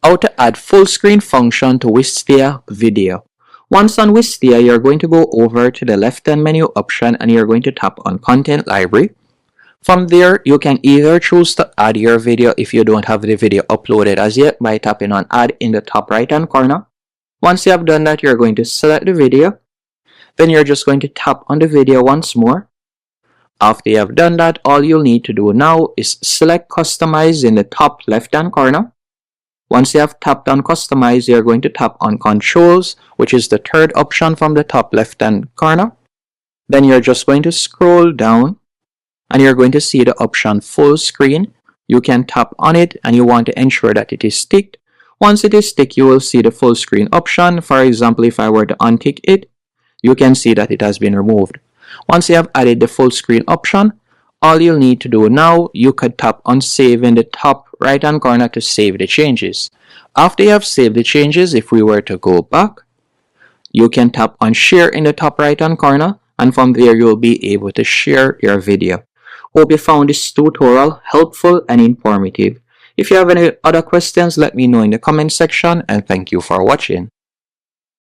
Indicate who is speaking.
Speaker 1: How to add full screen function to Wistia video. Once on Wistia, you're going to go over to the left hand menu option and you're going to tap on Content Library. From there, you can either choose to add your video if you don't have the video uploaded as yet by tapping on Add in the top right hand corner. Once you have done that, you're going to select the video. Then you're just going to tap on the video once more. After you have done that, all you'll need to do now is select Customize in the top left hand corner. Once you have tapped on Customize, you're going to tap on Controls, which is the third option from the top left hand corner. Then you're just going to scroll down and you're going to see the option Full Screen. You can tap on it and you want to ensure that it is ticked. Once it is ticked, you will see the full screen option. For example, if I were to untick it, you can see that it has been removed. Once you have added the full screen option, all you'll need to do now, you could tap on Save in the top right hand corner to save the changes. After you have saved the changes, if we were to go back, you can tap on Share in the top right hand corner, and from there you'll be able to share your video. Hope you found this tutorial helpful and informative. If you have any other questions, let me know in the comment section, and thank you for watching.